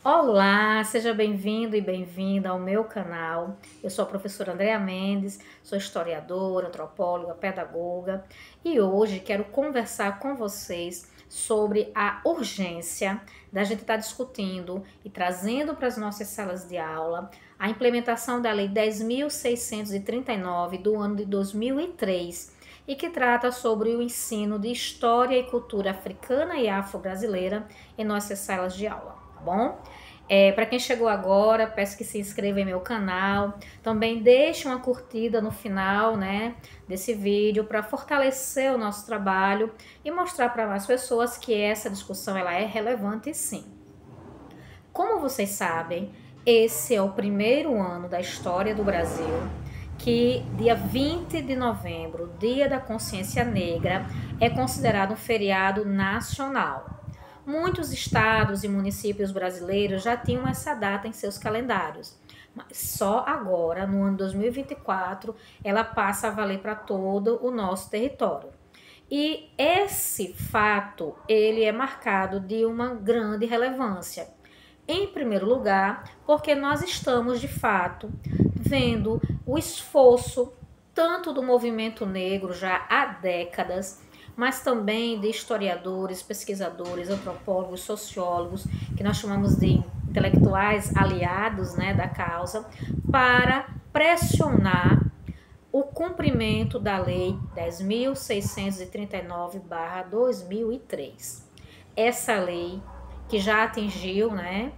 Olá, seja bem-vindo e bem-vinda ao meu canal. Eu sou a professora Andrea Mendes, sou historiadora, antropóloga, pedagoga e hoje quero conversar com vocês sobre a urgência da gente estar discutindo e trazendo para as nossas salas de aula a implementação da Lei 10.639 do ano de 2003 e que trata sobre o ensino de história e cultura africana e afro-brasileira em nossas salas de aula, tá bom? Para quem chegou agora, peço que se inscreva em meu canal. Também deixe uma curtida no final, né, desse vídeo para fortalecer o nosso trabalho e mostrar para mais pessoas que essa discussão ela é relevante sim. Como vocês sabem, esse é o primeiro ano da história do Brasil que dia 20 de novembro, Dia da Consciência Negra, é considerado um feriado nacional. Muitos estados e municípios brasileiros já tinham essa data em seus calendários, mas só agora, no ano 2024, ela passa a valer para todo o nosso território. E esse fato, ele é marcado de uma grande relevância. Em primeiro lugar, porque nós estamos de fato vendo o esforço tanto do movimento negro já há décadas, mas também de historiadores, pesquisadores, antropólogos, sociólogos, que nós chamamos de intelectuais aliados, né, da causa, para pressionar o cumprimento da Lei 10.639/2003. Essa lei que já atingiu, né,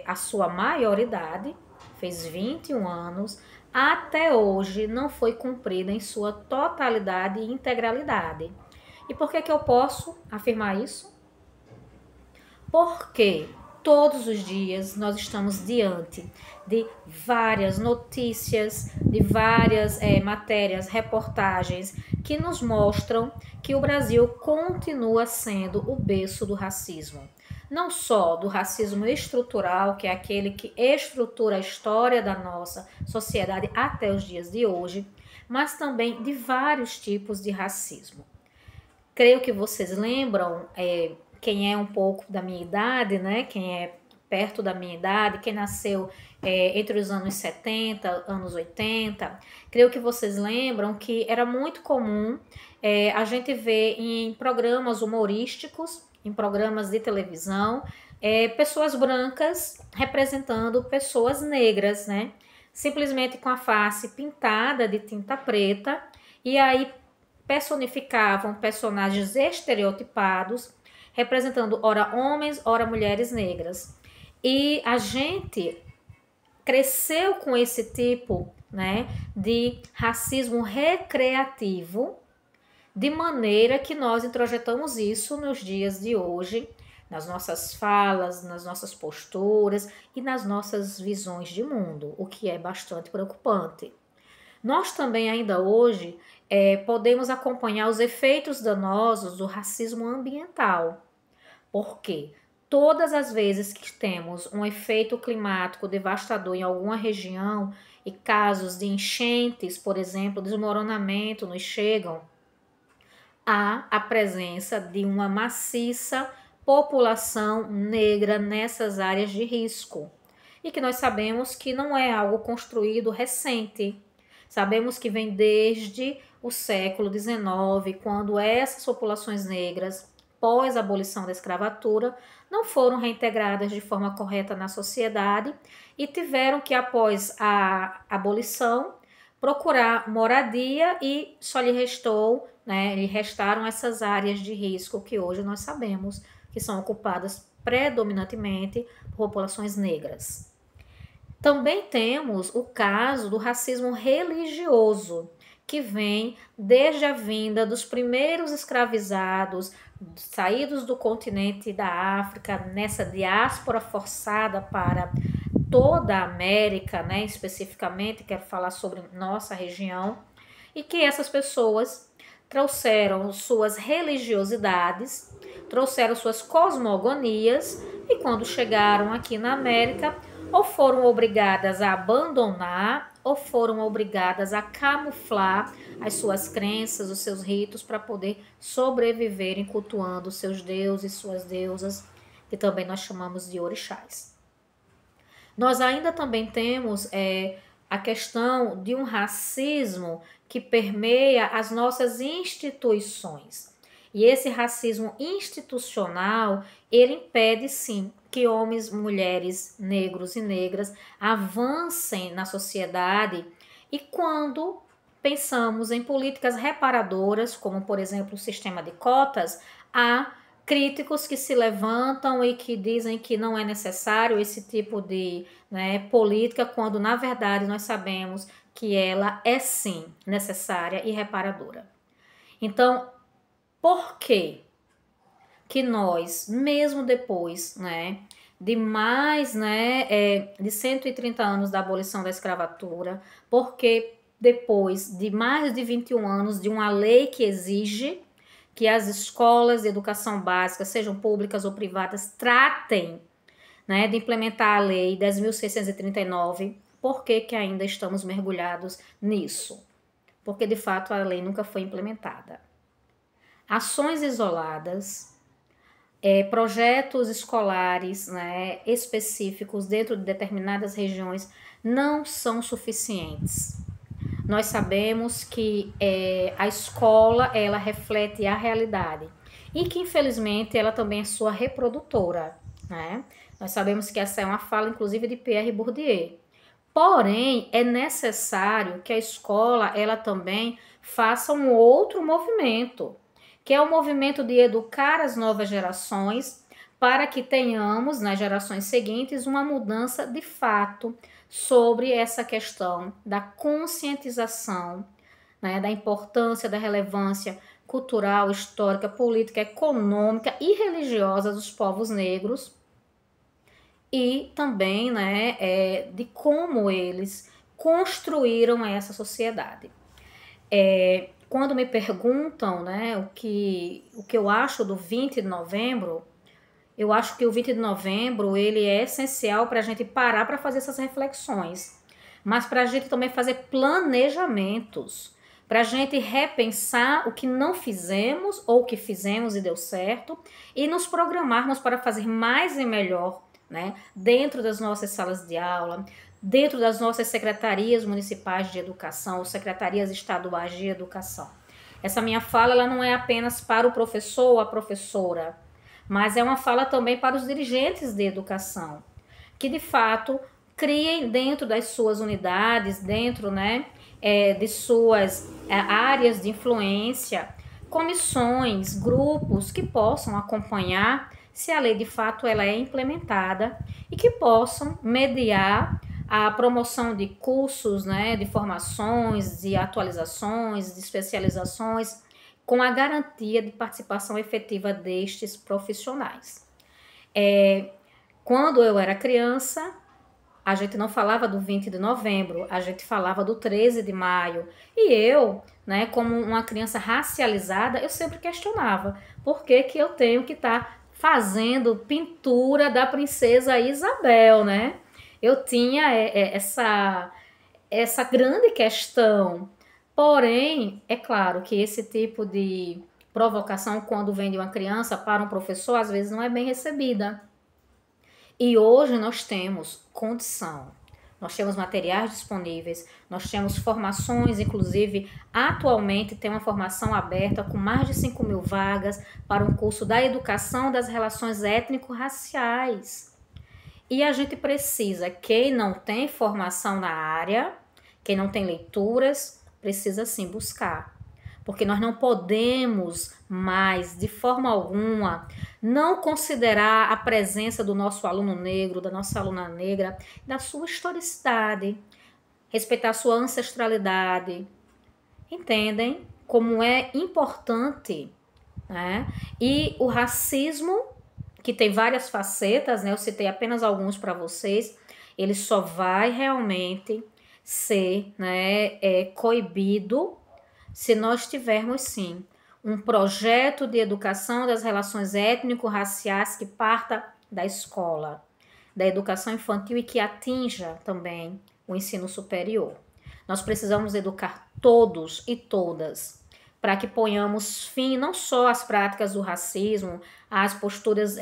a sua maioridade, fez 21 anos, até hoje não foi cumprida em sua totalidade e integralidade. E por que eu posso afirmar isso? Porque todos os dias nós estamos diante de várias notícias, de várias matérias, reportagens que nos mostram que o Brasil continua sendo o berço do racismo. Não só do racismo estrutural, que é aquele que estrutura a história da nossa sociedade até os dias de hoje, mas também de vários tipos de racismo. Creio que vocês lembram, quem é um pouco da minha idade, né? Quem é perto da minha idade, quem nasceu entre os anos 70, anos 80, creio que vocês lembram que era muito comum a gente ver em programas humorísticos, em programas de televisão, pessoas brancas representando pessoas negras, né? Simplesmente com a face pintada de tinta preta, e aí personificavam personagens estereotipados, representando ora homens, ora mulheres negras. E a gente cresceu com esse tipo, né, de racismo recreativo, de maneira que nós introjetamos isso nos dias de hoje, nas nossas falas, nas nossas posturas e nas nossas visões de mundo, o que é bastante preocupante. Nós também ainda hoje podemos acompanhar os efeitos danosos do racismo ambiental. Porque todas as vezes que temos um efeito climático devastador em alguma região e casos de enchentes, por exemplo, desmoronamento nos chegam, há a presença de uma maciça população negra nessas áreas de risco. E que nós sabemos que não é algo construído recente. Sabemos que vem desde o século XIX, quando essas populações negras, pós a abolição da escravatura, não foram reintegradas de forma correta na sociedade e tiveram que, após a abolição, procurar moradia e só lhe restou, né, lhe restaram essas áreas de risco que hoje nós sabemos que são ocupadas predominantemente por populações negras. Também temos o caso do racismo religioso, que vem desde a vinda dos primeiros escravizados, saídos do continente da África, nessa diáspora forçada para toda a América, né, especificamente, quero falar sobre nossa região, e que essas pessoas trouxeram suas religiosidades, trouxeram suas cosmogonias, e quando chegaram aqui na América, ou foram obrigadas a abandonar, ou foram obrigadas a camuflar as suas crenças, os seus ritos, para poder sobreviverem cultuando seus deuses, suas deusas, que também nós chamamos de orixás. Nós ainda também temos a questão de um racismo que permeia as nossas instituições. E esse racismo institucional, ele impede sim que homens, mulheres, negros e negras avancem na sociedade. E quando pensamos em políticas reparadoras, como por exemplo o sistema de cotas, há críticos que se levantam e que dizem que não é necessário esse tipo de política, quando na verdade nós sabemos que ela é sim necessária e reparadora. Então, por que nós, mesmo depois de mais de 130 anos da abolição da escravatura, porque depois de mais de 21 anos de uma lei que exige que as escolas de educação básica, sejam públicas ou privadas, tratem de implementar a lei 10.639, por que ainda estamos mergulhados nisso? Porque de fato a lei nunca foi implementada. Ações isoladas, projetos escolares específicos dentro de determinadas regiões não são suficientes. Nós sabemos que a escola, ela reflete a realidade e que infelizmente ela também é sua reprodutora, Nós sabemos que essa é uma fala inclusive de Pierre Bourdieu. Porém, é necessário que a escola, ela também faça um outro movimento, que é o movimento de educar as novas gerações para que tenhamos, nas gerações seguintes, uma mudança de fato sobre essa questão da conscientização, da importância, da relevância cultural, histórica, política, econômica e religiosa dos povos negros e também de como eles construíram essa sociedade. Quando me perguntam o que eu acho do 20 de novembro, eu acho que o 20 de novembro ele é essencial para a gente parar para fazer essas reflexões, mas para a gente também fazer planejamentos, para a gente repensar o que não fizemos ou o que fizemos e deu certo e nos programarmos para fazer mais e melhor, dentro das nossas salas de aula, dentro das nossas secretarias municipais de educação ou secretarias estaduais de educação. Essa minha fala ela não é apenas para o professor ou a professora, mas é uma fala também para os dirigentes de educação, que de fato criem dentro das suas unidades, dentro de suas áreas de influência, comissões, grupos que possam acompanhar se a lei de fato ela é implementada e que possam mediar a promoção de cursos, de formações, de atualizações, de especializações, com a garantia de participação efetiva destes profissionais. Quando eu era criança, a gente não falava do 20 de novembro, a gente falava do 13 de maio. E eu, como uma criança racializada, eu sempre questionava por que eu tenho que estar fazendo pintura da princesa Isabel, Eu tinha essa grande questão. Porém, é claro que esse tipo de provocação, quando vem de uma criança para um professor, às vezes não é bem recebida. E hoje nós temos condição, nós temos materiais disponíveis, nós temos formações, inclusive atualmente tem uma formação aberta com mais de 5.000 vagas para um curso da educação das relações étnico-raciais. E a gente precisa, quem não tem formação na área, quem não tem leituras, precisa sim buscar. Porque nós não podemos mais, de forma alguma, não considerar a presença do nosso aluno negro, da nossa aluna negra, da sua historicidade, respeitar a sua ancestralidade. Entendem como é importante, E o racismo, que tem várias facetas, eu citei apenas alguns para vocês, ele só vai realmente ser coibido se nós tivermos sim um projeto de educação das relações étnico-raciais que parta da escola, da educação infantil e que atinja também o ensino superior. Nós precisamos educar todos e todas para que ponhamos fim não só às práticas do racismo, às posturas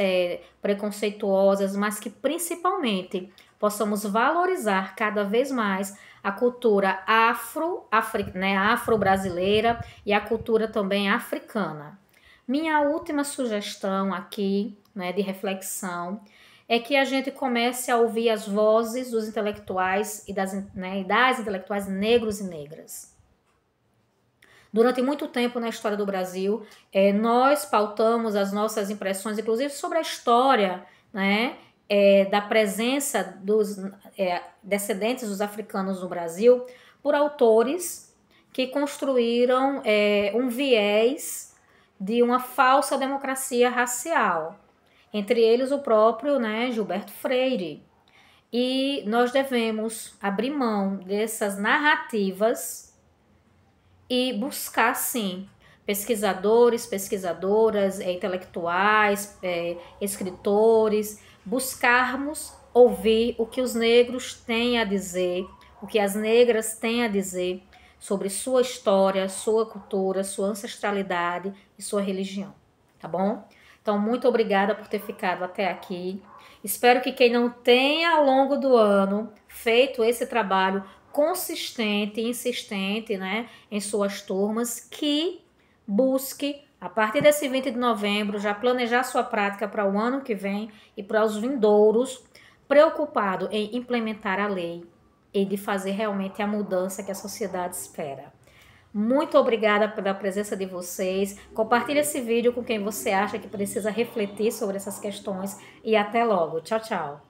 preconceituosas, mas que principalmente possamos valorizar cada vez mais a cultura afro-brasileira e a cultura também africana. Minha última sugestão aqui, né, de reflexão, é que a gente comece a ouvir as vozes dos intelectuais e das intelectuais negros e negras. Durante muito tempo na história do Brasil, nós pautamos as nossas impressões, inclusive sobre a história, né, da presença dos descendentes dos africanos no Brasil, por autores que construíram um viés de uma falsa democracia racial. Entre eles o próprio, né, Gilberto Freire. E nós devemos abrir mão dessas narrativas e buscar, sim, pesquisadores, pesquisadoras, intelectuais, escritores, buscarmos ouvir o que os negros têm a dizer, o que as negras têm a dizer sobre sua história, sua cultura, sua ancestralidade e sua religião, tá bom? Então, muito obrigada por ter ficado até aqui. Espero que quem não tenha ao longo do ano feito esse trabalho consistente e insistente, né, em suas turmas, que busque, a partir desse 20 de novembro, já planejar sua prática para o ano que vem e para os vindouros, preocupado em implementar a lei e de fazer realmente a mudança que a sociedade espera. Muito obrigada pela presença de vocês. Compartilhe esse vídeo com quem você acha que precisa refletir sobre essas questões e até logo. Tchau, tchau.